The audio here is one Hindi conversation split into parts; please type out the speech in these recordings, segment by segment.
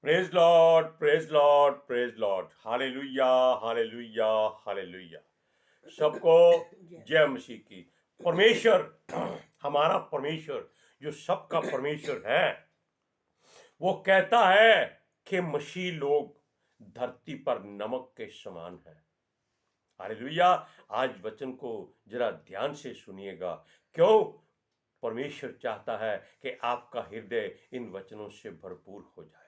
Praise Lord, praise Lord, praise Lord. Hallelujah, hallelujah, hallelujah. सबको जय मसीह की। परमेश्वर, हमारा परमेश्वर जो सबका परमेश्वर है, वो कहता है कि मसीह लोग धरती पर नमक के समान है। हालेलुया। आज वचन को जरा ध्यान से सुनिएगा। क्यों? परमेश्वर चाहता है कि आपका हृदय इन वचनों से भरपूर हो जाए।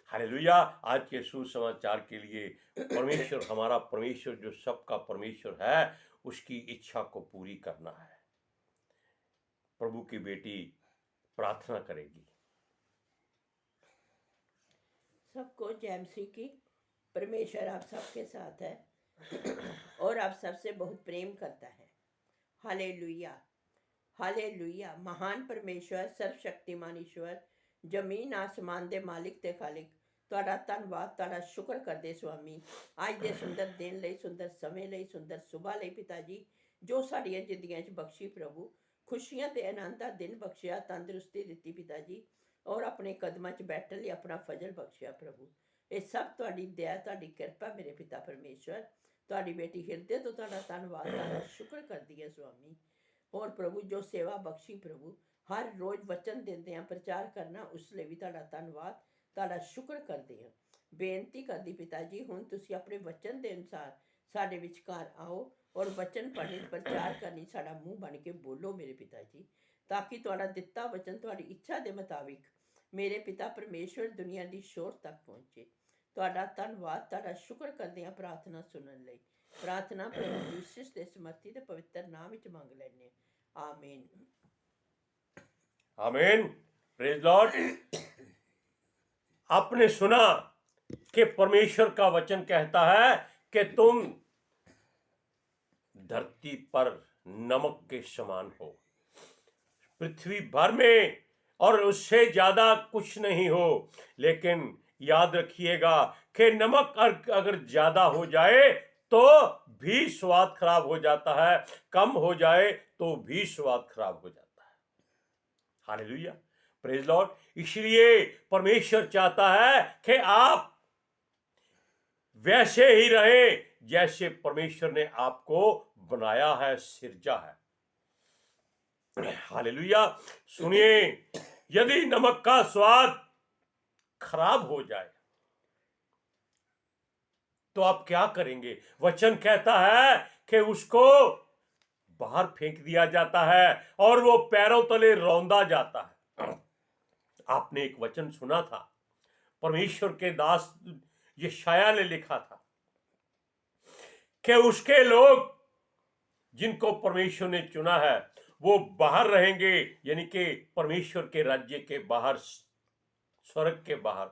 हालेलुया। आज के सुसमाचार के लिए परमेश्वर, हमारा परमेश्वर जो सबका परमेश्वर है, उसकी इच्छा को पूरी करना है। प्रभु की बेटी प्रार्थना करेगी। सबको जय मसीह की। परमेश्वर आप सबके साथ है और आप सबसे बहुत प्रेम करता है। Hallelujah, hallelujah. महान परमेश्वर, सर्वशक्तिमान ईश्वर, जमीन आसमान दे मालिक ते खालिक, ਤੁਹਾਡਾ ਧੰਨਵਾਦ, ਤੁਹਾਡਾ ਸ਼ੁਕਰ ਕਰਦੇ ਸੁਆਮੀ, ਅੱਜ ਦੇ ਸੁੰਦਰ ਦਿਨ ਲਈ, ਸੁੰਦਰ ਸਮੇਂ ਲਈ, ਸੁੰਦਰ ਸੁਬਾਹ ਲਈ ਪਿਤਾ ਜੀ, ਜੋ ਸਾਡੀਆਂ ਜ਼ਿੰਦਗੀਆਂ 'ਚ ਬਖਸ਼ੀ ਪ੍ਰਭੂ, ਖੁਸ਼ੀਆਂ ਤੇ ਆਨੰਦ ਦਾ ਦਿਨ ਬਖਸ਼ਿਆ, ਤੰਦਰੁਸਤੀ ਦਿੱਤੀ ਪਿਤਾ ਜੀ, ਔਰ ਆਪਣੇ ਕਦਮਾਂ 'ਚ ਬੈਠਣ ਲਈ ਆਪਣਾ ਫਜ਼ਲ ਬਖਸ਼ਿਆ ਪ੍ਰਭੂ। ਇਹ ਸਭ ਤੁਹਾਡੀ ਦਇਆ, ਤੁਹਾਡੀ ਕਿਰਪਾ ਮੇਰੇ ਪਿਤਾ ਪਰਮੇਸ਼ਵਰ। ਤੁਹਾਡੀ ਬੇਟੀ ਹਿਰਦੇ ਤੋਂ ਤੁਹਾਡਾ ਧੰਨਵਾਦ, ਤੁਹਾਡਾ ਸ਼ੁਕਰ ਕਰਦੀ ਹੈ ਸੁਆਮੀ। और प्रभु जो सेवा बख्शी प्रभु, हर रोज वचन देंदे हैं, प्रचार करना, उस लिए भी तुहाडा धन्नवाद, तुहाडा शुक्र करते हैं। बेनती करदी पिता जी, हुण तुसीं अपने वचन के अनुसार साडे विचकार आओ और वचन पढ़ने, प्रचार करनी, साडा मूँह बन के बोलो मेरे पिता जी, ताकि तुहाडा दिता वचन तुहाडी इच्छा के मुताबिक मेरे पिता परमेश्वर दुनिया की शोर तक पहुँचे। तुहाडा धन्नवाद, तुहाडा शुक्र करदे हैं प्रार्थना सुनने लई। प्रार्थना प्रभु यीशु के समर्थी ते पवित्र नाम विच मंग लैने। आमीन, आमीन। Praise Lord. आपने सुना कि परमेश्वर का वचन कहता है कि तुम धरती पर नमक के समान हो, पृथ्वी भर में, और उससे ज्यादा कुछ नहीं हो। लेकिन याद रखिएगा कि नमक अगर ज्यादा हो जाए तो भी स्वाद खराब हो जाता है, कम हो जाए तो भी स्वाद खराब हो जाता है। Hallelujah, praise Lord. इसलिए परमेश्वर चाहता है कि आप वैसे ही रहे जैसे परमेश्वर ने आपको बनाया है, सिरजा है। हालेलुया। सुनिए, यदि नमक का स्वाद खराब हो जाए तो आप क्या करेंगे? वचन कहता है कि उसको बाहर फेंक दिया जाता है और वो पैरों तले रौंदा जाता है। आपने एक वचन सुना था, परमेश्वर के दास यशायाह ने लिखा था कि उसके लोग जिनको परमेश्वर ने चुना है वो बाहर रहेंगे, यानी कि परमेश्वर के राज्य के बाहर, स्वर्ग के बाहर,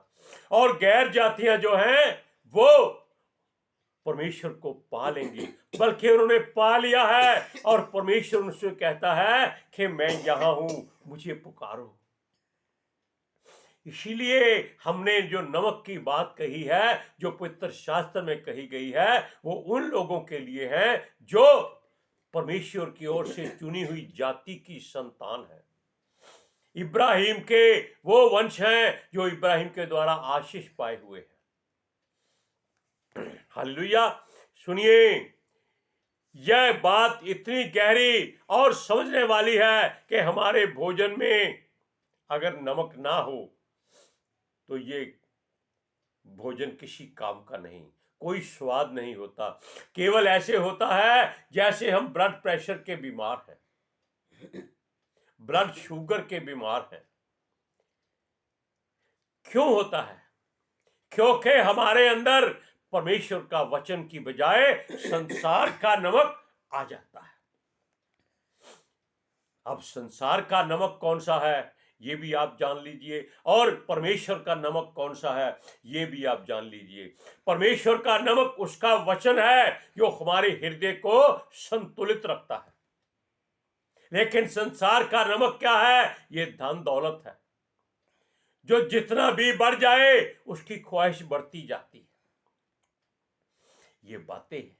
और गैर जातियां जो हैं वो परमेश्वर को पा लेंगी, बल्कि उन्होंने पा लिया है। और परमेश्वर उनसे कहता है कि मैं यहां हूं, मुझे पुकारो। इसीलिए हमने जो नमक की बात कही है, जो पवित्र शास्त्र में कही गई है, वो उन लोगों के लिए है जो परमेश्वर की ओर से चुनी हुई जाति की संतान है। इब्राहिम के वो वंश हैं जो इब्राहिम के द्वारा आशीष पाए हुए हैं। हालेलुया। सुनिए, यह बात इतनी गहरी और समझने वाली है कि हमारे भोजन में अगर नमक ना हो तो ये भोजन किसी काम का नहीं, कोई स्वाद नहीं होता। केवल ऐसे होता है जैसे हम ब्लड प्रेशर के बीमार हैं, ब्लड शुगर के बीमार हैं। क्यों होता है? क्योंकि हमारे अंदर परमेश्वर का वचन की बजाय संसार का नमक आ जाता है। अब संसार का नमक कौन सा है ये भी आप जान लीजिए, और परमेश्वर का नमक कौन सा है ये भी आप जान लीजिए। परमेश्वर का नमक उसका वचन है जो हमारे हृदय को संतुलित रखता है। लेकिन संसार का नमक क्या है? ये धन दौलत है, जो जितना भी बढ़ जाए उसकी ख्वाहिश बढ़ती जाती है। ये बातें हैं।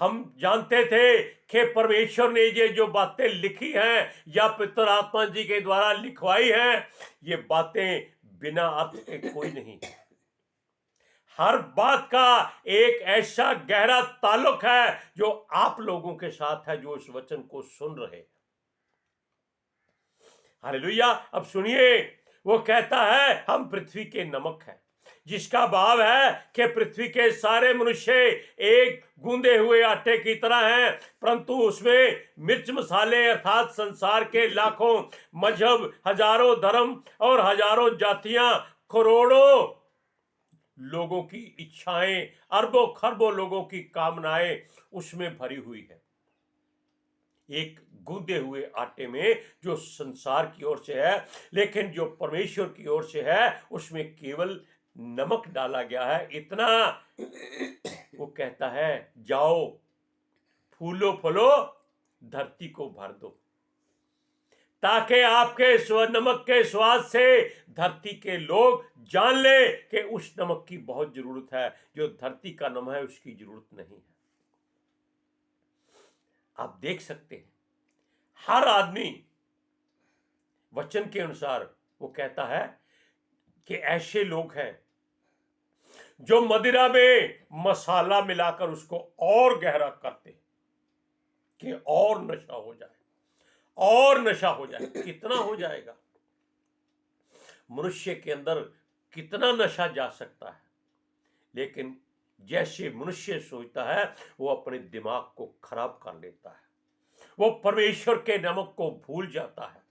हम जानते थे कि परमेश्वर ने ये जो बातें लिखी हैं या पितर आत्मा जी के द्वारा लिखवाई हैं, ये बातें बिना अर्थ के कोई नहीं है। हर बात का एक ऐसा गहरा ताल्लुक है जो आप लोगों के साथ है, जो इस वचन को सुन रहे हैं। हालेलुया। अब सुनिए, वो कहता है हम पृथ्वी के नमक हैं, जिसका भाव है कि पृथ्वी के सारे मनुष्य एक गूंदे हुए आटे की तरह हैं, परंतु उसमें मिर्च मसाले अर्थात संसार के लाखों मजहब, हजारों धर्म और हजारों जातियां, करोड़ों लोगों की इच्छाएं, अरबों खरबों लोगों की कामनाएं उसमें भरी हुई है। एक गूंदे हुए आटे में जो संसार की ओर से है, लेकिन जो परमेश्वर की ओर से है उसमें केवल नमक डाला गया है, इतना। वो कहता है जाओ फूलो फलो, धरती को भर दो, ताकि आपके नमक के स्वाद से धरती के लोग जान ले कि उस नमक की बहुत जरूरत है, जो धरती का नमक है उसकी जरूरत नहीं है। आप देख सकते हैं हर आदमी वचन के अनुसार वो कहता है कि ऐसे लोग हैं जो मदिरा में मसाला मिलाकर उसको और गहरा करते हैं कि और नशा हो जाए, और नशा हो जाए। कितना हो जाएगा? मनुष्य के अंदर कितना नशा जा सकता है, लेकिन जैसे मनुष्य सोचता है वो अपने दिमाग को खराब कर लेता है। वो परमेश्वर के नमक को भूल जाता है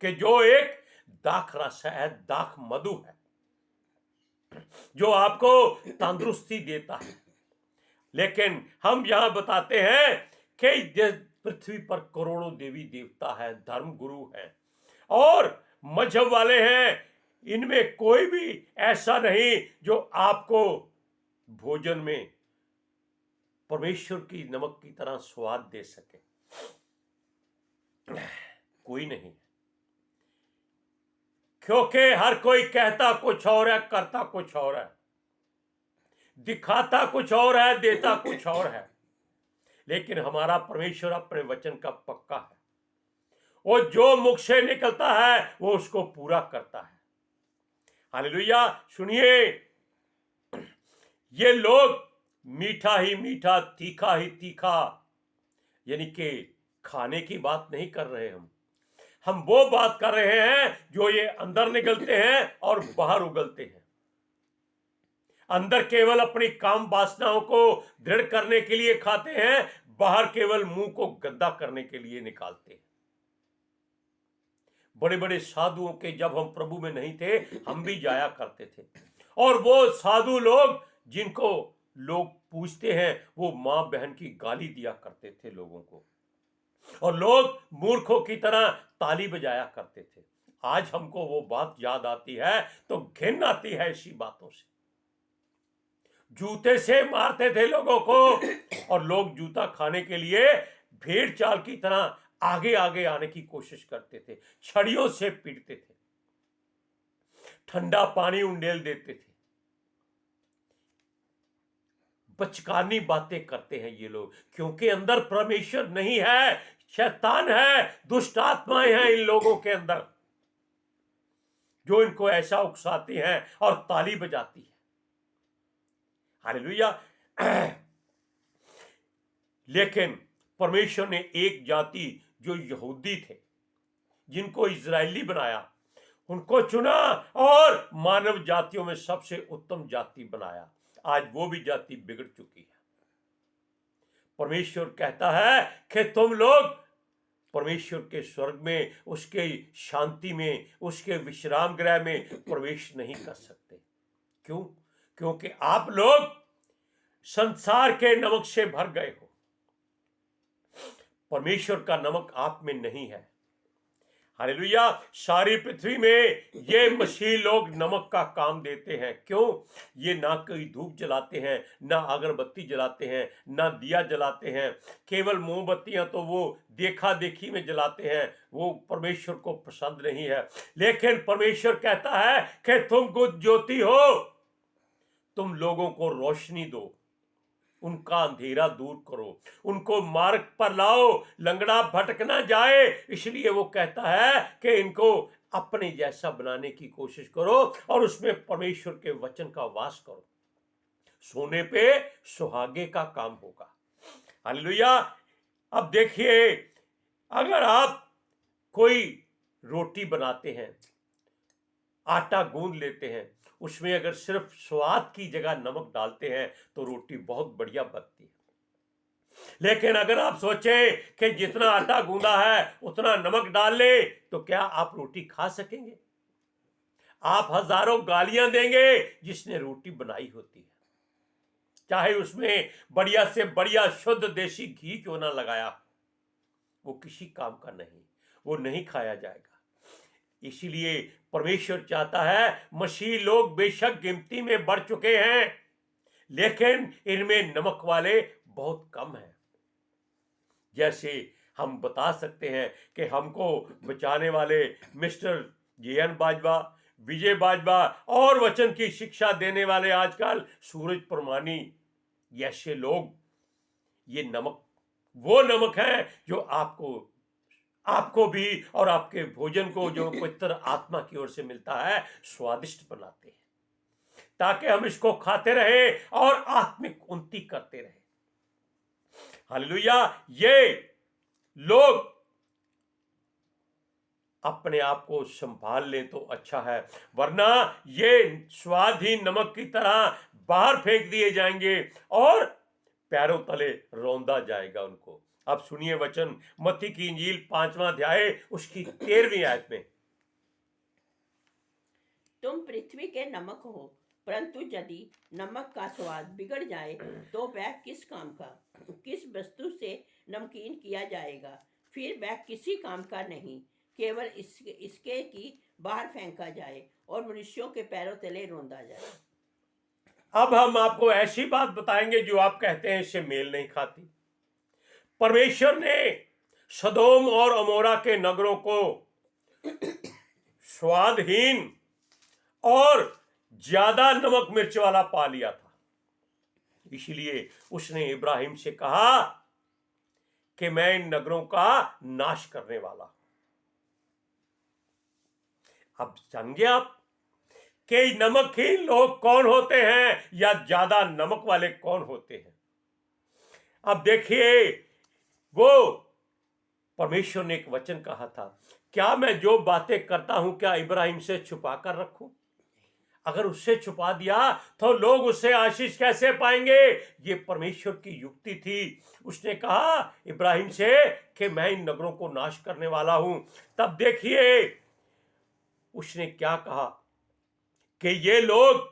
कि जो एक दाख रस है, दाख मधु है, जो आपको तंदुरुस्ती देता है। लेकिन हम यहां बताते हैं कि पृथ्वी पर करोड़ों देवी देवता है, धर्म गुरु है और मजहब वाले हैं, इनमें कोई भी ऐसा नहीं जो आपको भोजन में परमेश्वर की नमक की तरह स्वाद दे सके। कोई नहीं, क्योंकि हर कोई कहता कुछ और है, करता कुछ और है, दिखाता कुछ और है, देता कुछ और है। लेकिन हमारा परमेश्वर अपने वचन का पक्का है, वो जो मुख से निकलता है वो उसको पूरा करता है। हालेलुया। सुनिए, ये लोग मीठा ही मीठा, तीखा ही तीखा, यानी कि खाने की बात नहीं कर रहे हम वो बात कर रहे हैं जो ये अंदर निकलते हैं और बाहर उगलते हैं। अंदर केवल अपनी काम वासनाओं को दृढ़ करने के लिए खाते हैं, बाहर केवल मुंह को गंदा करने के लिए निकालते हैं। बड़े बड़े साधुओं के जब हम प्रभु में नहीं थे, हम भी जाया करते थे, और वो साधु लोग जिनको लोग पूछते हैं, वो मां बहन की गाली दिया करते थे लोगों को, और लोग मूर्खों की तरह ताली बजाया करते थे। आज हमको वो बात याद आती है तो घिन आती है ऐसी बातों से। जूते से मारते थे लोगों को, और लोग जूता खाने के लिए भेड़ चाल की तरह आगे आगे आने की कोशिश करते थे, छड़ियों से पीटते थे, ठंडा पानी उंडेल देते थे। बचकानी बातें करते हैं ये लोग, क्योंकि अंदर परमेश्वर नहीं है, शैतान है, दुष्ट आत्माएं हैं इन लोगों के अंदर, जो इनको ऐसा उकसाती हैं और ताली बजाती है। हालेलुया। लेकिन परमेश्वर ने एक जाति जो यहूदी थे, जिनको इजरायली बनाया, उनको चुना और मानव जातियों में सबसे उत्तम जाति बनाया। आज वो भी जाति बिगड़ चुकी है। परमेश्वर कहता है कि तुम लोग परमेश्वर के स्वर्ग में, उसके शांति में, उसके विश्राम गृह में प्रवेश नहीं कर सकते। क्यों? क्योंकि आप लोग संसार के नमक से भर गए हो, परमेश्वर का नमक आप में नहीं है। हालेलुया। सारी पृथ्वी में ये मसीह लोग नमक का काम देते हैं। क्यों? ये ना कोई धूप जलाते हैं, ना अगरबत्ती जलाते हैं, ना दिया जलाते हैं, केवल मोमबत्तियां तो वो देखा देखी में जलाते हैं, वो परमेश्वर को पसंद नहीं है। लेकिन परमेश्वर कहता है कि तुम कुछ ज्योति हो, तुम लोगों को रोशनी दो, उनका अंधेरा दूर करो, उनको मार्ग पर लाओ, लंगड़ा भटक ना जाए। इसलिए वो कहता है कि इनको अपने जैसा बनाने की कोशिश करो और उसमें परमेश्वर के वचन का वास करो। सोने पे सुहागे का काम होगा। हालेलुया। अब देखिए, अगर आप कोई रोटी बनाते हैं, आटा गूंद लेते हैं, उसमें अगर सिर्फ स्वाद की जगह नमक डालते हैं तो रोटी बहुत बढ़िया बनती है। लेकिन अगर आप सोचें कि जितना आटा गूंदा है उतना नमक डाल ले, तो क्या आप रोटी खा सकेंगे? आप हजारों गालियां देंगे जिसने रोटी बनाई होती है, चाहे उसमें बढ़िया से बढ़िया शुद्ध देसी घी क्यों ना लगाया, वो किसी काम का नहीं, वो नहीं खाया जाएगा। इसीलिए परमेश्वर चाहता है, मसीह लोग बेशक गिनती में बढ़ चुके हैं, लेकिन इनमें नमक वाले बहुत कम हैं। जैसे हम बता सकते हैं कि हमको बचाने वाले मिस्टर JN बाजवा, विजय बाजवा और वचन की शिक्षा देने वाले आजकल सूरज परमानी, ऐसे लोग, ये नमक वो नमक है जो आपको भी और आपके भोजन को जो पवित्र आत्मा की ओर से मिलता है स्वादिष्ट बनाते हैं, ताकि हम इसको खाते रहे और आत्मिक उन्नति करते रहे। हालेलुया। ये लोग अपने आप को संभाल लें तो अच्छा है, वरना ये स्वादहीन नमक की तरह बाहर फेंक दिए जाएंगे और पैरों तले रौंदा जाएगा उनको। अब सुनिए वचन, मत्ती की इंजील 5वां अध्याय उसकी 13वीं आयत में। तुम पृथ्वी के नमक हो, परंतु यदि नमक का स्वाद बिगड़ जाए तो वह किस काम का, किस वस्तु से नमकीन किया जाएगा? फिर वह किसी काम का नहीं, केवल इसके कि बाहर फेंका जाए और मनुष्यों के पैरों तले रौंदा जाए। अब हम आपको ऐसी बात बताएंगे जो आप कहते हैं इससे मेल नहीं खाती। परमेश्वर ने सदोम और अमोरा के नगरों को स्वादहीन और ज्यादा नमक मिर्च वाला पा लिया था, इसलिए उसने इब्राहिम से कहा कि मैं इन नगरों का नाश करने वाला हूं। अब समझे आप कि नमकहीन लोग कौन होते हैं या ज्यादा नमक वाले कौन होते हैं? अब देखिए, वो परमेश्वर ने एक वचन कहा था, क्या मैं जो बातें करता हूं क्या इब्राहिम से छुपा कर रखूं? अगर उससे छुपा दिया तो लोग उससे आशीष कैसे पाएंगे? ये परमेश्वर की युक्ति थी। उसने कहा इब्राहिम से कि मैं इन नगरों को नाश करने वाला हूं। तब देखिए उसने क्या कहा कि ये लोग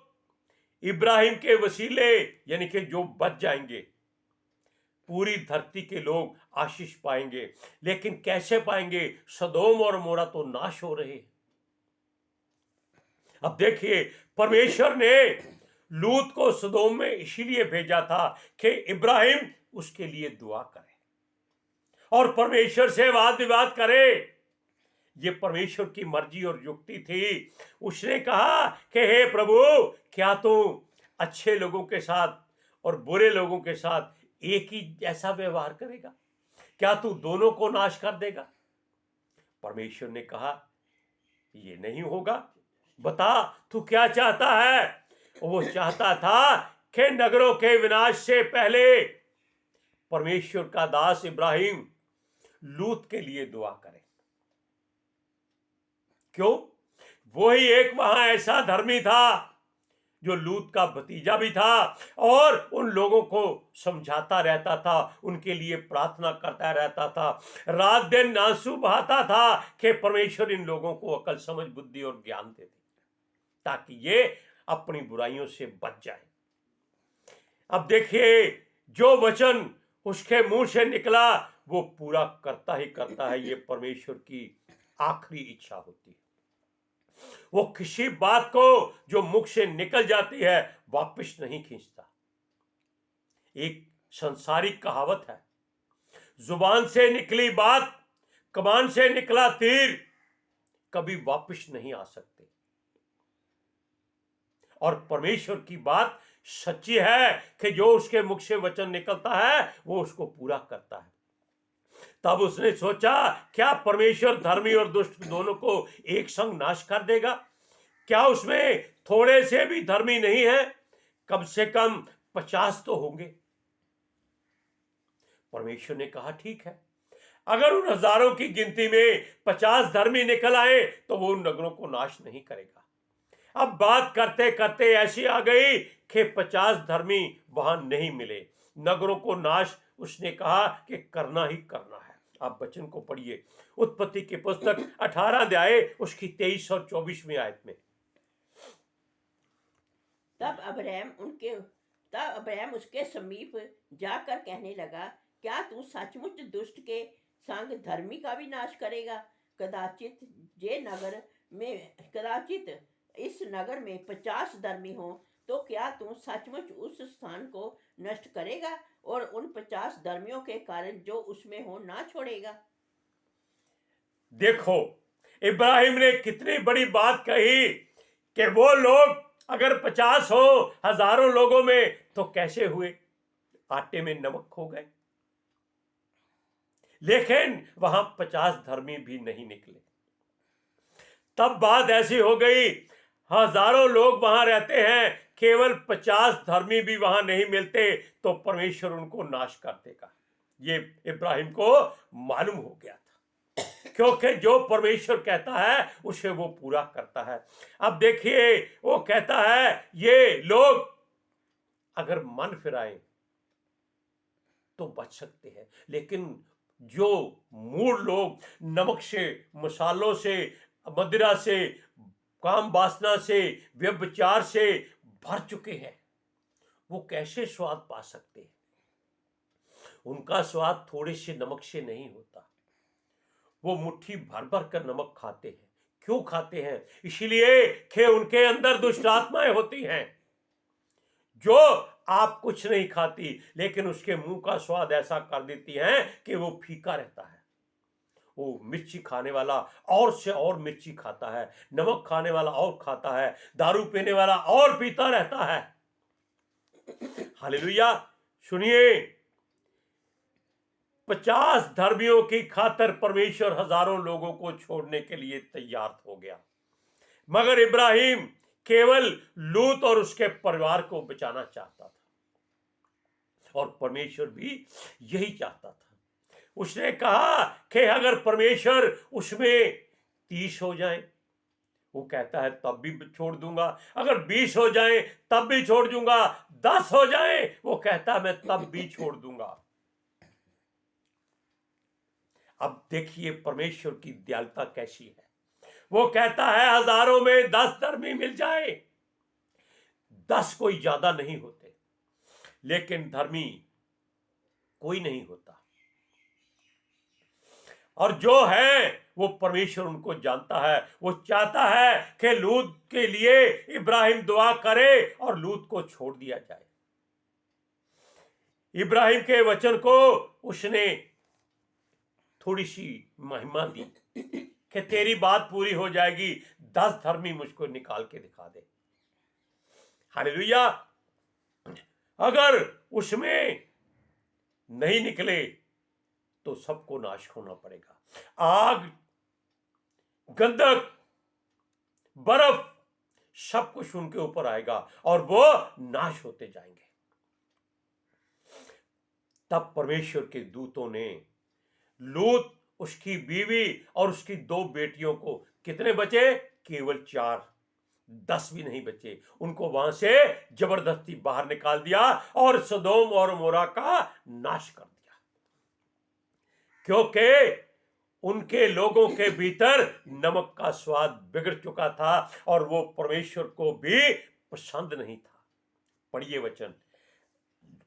इब्राहिम के वसीले, यानी कि जो बच जाएंगे, पूरी धरती के लोग आशीष पाएंगे। लेकिन कैसे पाएंगे? सदोम और अमोरा तो नाश हो रहे हैं। अब देखिए, परमेश्वर ने लूत को सदोम में इसीलिए भेजा था कि इब्राहिम उसके लिए दुआ करे और परमेश्वर से वाद विवाद करे। ये परमेश्वर की मर्जी और युक्ति थी। उसने कहा कि हे प्रभु, क्या तू अच्छे लोगों के साथ और बुरे लोगों के साथ एक ही जैसा व्यवहार करेगा? क्या तू दोनों को नाश कर देगा? परमेश्वर ने कहा ये नहीं होगा। बता तू क्या चाहता है? वो चाहता था कि नगरों के विनाश से पहले परमेश्वर का दास इब्राहिम लूत के लिए दुआ करे। क्यों? वही एक वहां ऐसा धर्मी था जो लूत का भतीजा भी था और उन लोगों को समझाता रहता था, उनके लिए प्रार्थना करता रहता था, रात दिन आंसू बहाता था कि परमेश्वर इन लोगों को अकल, समझ, बुद्धि और ज्ञान दे दे ताकि ये अपनी बुराइयों से बच जाए। अब देखिए, जो वचन उसके मुंह से निकला वो पूरा करता ही करता है। ये परमेश्वर की आखिरी इच्छा होती है। वो किसी बात को जो मुख से निकल जाती है वापस नहीं खींचता। एक संसारिक कहावत है, जुबान से निकली बात, कमान से निकला तीर कभी वापस नहीं आ सकते। और परमेश्वर की बात सच्ची है कि जो उसके मुख से वचन निकलता है वो उसको पूरा करता है। तब उसने सोचा, क्या परमेश्वर धर्मी और दुष्ट दोनों को एक संग नाश कर देगा? क्या उसमें थोड़े से भी धर्मी नहीं है? कम से कम 50 तो होंगे। परमेश्वर ने कहा, ठीक है, अगर उन हजारों की गिनती में 50 धर्मी निकल आए तो वो उन नगरों को नाश नहीं करेगा। अब बात करते करते ऐसी आ गई कि 50 धर्मी वहां नहीं मिले। नगरों को नाश उसने कहा कि करना ही करना है। आप वचन को पढ़िए, उत्पत्ति की पुस्तक 18 अध्याय उसकी 23 और 24वीं आयत में। तब अब्राहम उसके समीप जाकर कहने लगा, क्या तू सचमुच दुष्ट के संग धर्मी का भी नाश करेगा? कदाचित इस नगर में 50 धर्मी हो, तो क्या तू सचमुच उस स्थान को नष्ट करेगा और उन 50 धर्मियों के कारण जो उसमें हो ना छोड़ेगा? देखो, इब्राहिम ने कितनी बड़ी बात कही कि वो लोग अगर 50 हो हजारों लोगों में तो कैसे हुए? आटे में नमक खो गए। लेकिन वहां 50 धर्मी भी नहीं निकले। तब बात ऐसी हो गई, हजारों लोग वहां रहते हैं, केवल 50 धर्मी भी वहां नहीं मिलते तो परमेश्वर उनको नाश कर देगा। ये इब्राहिम को मालूम हो गया था, क्योंकि जो परमेश्वर कहता है उसे वो पूरा करता है। अब देखिए, वो कहता है ये लोग अगर मन फिराएं तो बच सकते हैं, लेकिन जो मूल लोग नमक से, मसालों से, मदिरा से, काम वासना से, व्यभिचार से भर चुके हैं, वो कैसे स्वाद पा सकते हैं? उनका स्वाद थोड़े से नमक से नहीं होता। वो मुट्ठी भर भर कर नमक खाते हैं। क्यों खाते हैं? इसलिए कि उनके अंदर दुष्ट आत्माएं होती हैं, जो आप कुछ नहीं खाती, लेकिन उसके मुंह का स्वाद ऐसा कर देती हैं कि वो फीका रहता है। वो मिर्ची खाने वाला और से और मिर्ची खाता है, नमक खाने वाला और खाता है, दारू पीने वाला और पीता रहता है। हालेलुया। सुनिए, 50 धर्मियों की खातर परमेश्वर हजारों लोगों को छोड़ने के लिए तैयार हो गया, मगर इब्राहिम केवल लूत और उसके परिवार को बचाना चाहता था, और परमेश्वर भी यही चाहता था। उसने कहा कि अगर परमेश्वर उसमें 30 हो जाए, वो कहता है तब भी छोड़ दूंगा। अगर 20 हो जाए तब भी छोड़ दूंगा। 10 हो जाए, वो कहता है मैं तब भी छोड़ दूंगा। अब देखिए परमेश्वर की दयालुता कैसी है। वो कहता है हजारों में 10 धर्मी मिल जाए, 10 कोई ज्यादा नहीं होते, लेकिन धर्मी कोई नहीं होता। और जो है वो परमेश्वर उनको जानता है। वो चाहता है कि लूत के लिए इब्राहिम दुआ करे और लूत को छोड़ दिया जाए। इब्राहिम के वचन को उसने थोड़ी सी महिमा दी कि तेरी बात पूरी हो जाएगी, 10 धर्मी मुझको निकाल के दिखा दे। हालेलुया। अगर उसमें नहीं निकले तो सबको नाश होना पड़ेगा। आग, गंधक, बर्फ, सब कुछ उनके ऊपर आएगा और वो नाश होते जाएंगे। तब परमेश्वर के दूतों ने लूत, उसकी बीवी और उसकी 2 बेटियों को, कितने बचे? केवल 4, 10 भी नहीं बचे। उनको वहां से जबरदस्ती बाहर निकाल दिया और सदोम और मोरा का नाश कर दिया, क्योंकि उनके लोगों के भीतर नमक का स्वाद बिगड़ चुका था और वो परमेश्वर को भी पसंद नहीं था। पढ़िए वचन,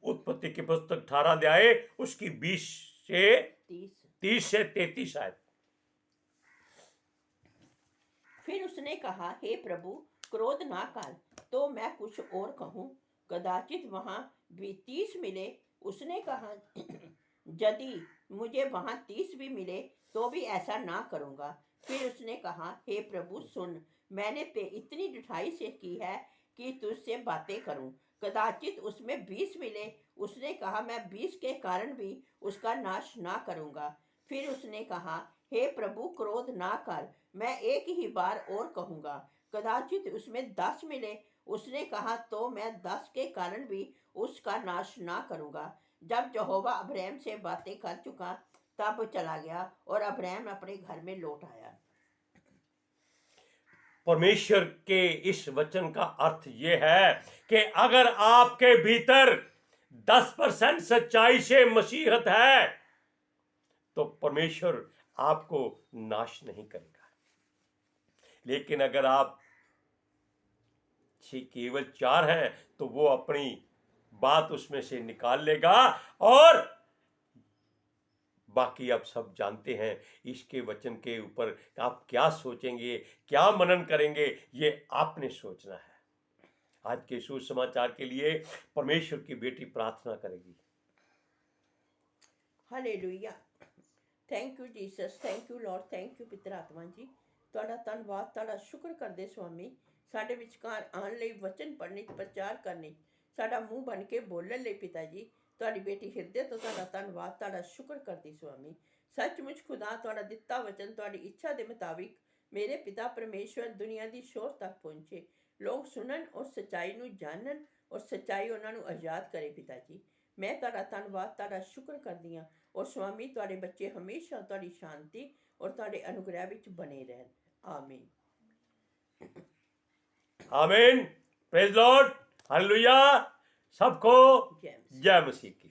उत्पत्ति की पुस्तक 18 अध्याय उसकी 20 से 30 से 33 आयत। फिर उसने कहा, हे प्रभु, क्रोध ना कर, तो मैं कुछ और कहूँ। कदाचित वहां भी 30 मिले। उसने कहा, यदि मुझे वहां 30 भी मिले तो भी ऐसा ना करूँगा। फिर उसने कहा, हे प्रभु सुन, मैंने इतनी ढिठाई से की है कि तुझसे बातें करूं। कदाचित उसमें 20 मिले। उसने कहा, मैं 20 के कारण भी उसका नाश ना करूँगा। फिर उसने कहा, हे प्रभु, क्रोध ना कर, मैं एक ही बार और कहूँगा, कदाचित उसमें 10 मिले। उसने कहा, तो मैं 10 के कारण भी उसका नाश ना करूँगा। जब यहोवा अब्राहम से बातें कर चुका, तब चला गया और अब्राहम अपने घर में लौट आया। परमेश्वर के इस वचन का अर्थ ये है कि अगर आपके भीतर 10% सच्चाई से मसीहत है तो परमेश्वर आपको नाश नहीं करेगा। लेकिन अगर आप केवल 4 हैं तो वो अपनी बात उसमें से निकाल लेगा। और बाकी आप सब जानते हैं इसके वचन के ऊपर आप क्या सोचेंगे, क्या मनन करेंगे, ये आपने सोचना है। आज के सुसमाचार के लिए परमेश्वर की बेटी प्रार्थना करेगी। Hallelujah. Thank you Jesus, thank you Lord, thank you पितर आत्मा जी। ਤੁਹਾਡਾ ਧੰਨਵਾਦ, ਤੁਹਾਡਾ ਸ਼ੁਕਰ ਕਰਦੇ ਸਵਾਮੀ, ਸਾਡੇ ਵਿਚਕਾਰ ਆਉਣ ਲਈ, ਵਚਨ ਪੜ੍ਹਨੇ, ਪ੍ਰਚਾਰ ਕਰਨੇ, ਸਾਡਾ ਮੂੰਹ ਬਣ ਕੇ ਬੋਲਣ ਲਈ ਪਿਤਾ ਜੀ। ਤੁਹਾਡੀ ਬੇਟੀ ਹਿਰਦੇ ਤੋਂ ਤੁਹਾਡਾ ਧੰਨਵਾਦ, ਤੁਹਾਡਾ ਸ਼ੁਕਰ ਕਰਦੀ ਸਵਾਮੀ। ਸੱਚਮੁੱਚ ਖੁਦਾ, ਤੁਹਾਡਾ ਦਿੱਤਾ ਵਚਨ ਤੁਹਾਡੀ ਇੱਛਾ ਦੇ ਮੁਤਾਬਿਕ ਮੇਰੇ ਪਿਤਾ ਪਰਮੇਸ਼ਵਰ ਦੁਨੀਆ ਦੀ ਸ਼ੋਰ ਤੱਕ ਪਹੁੰਚੇ, ਲੋਕ ਸੁਣਨ ਔਰ ਸੱਚਾਈ ਨੂੰ ਜਾਣਨ ਔਰ ਸੱਚਾਈ ਉਹਨਾਂ ਨੂੰ ਆਜ਼ਾਦ ਕਰੇ ਪਿਤਾ ਜੀ। ਮੈਂ ਤੁਹਾਡਾ ਧੰਨਵਾਦ, ਤੁਹਾਡਾ ਸ਼ੁਕਰ ਕਰਦੀ ਹਾਂ। ਔਰ ਸਵਾਮੀ, ਤੁਹਾਡੇ ਬੱਚੇ ਹਮੇਸ਼ਾ ਤੁਹਾਡੀ ਸ਼ਾਂਤੀ ਔਰ ਤੁਹਾਡੇ ਅਨੁਗ੍ਰਹਿ ਵਿੱਚ ਬਣੇ ਰਹਿਣ। आमीन। आमीन। Praise Lord. हालेलुया। सबको जय मसीह। जय मसीह की।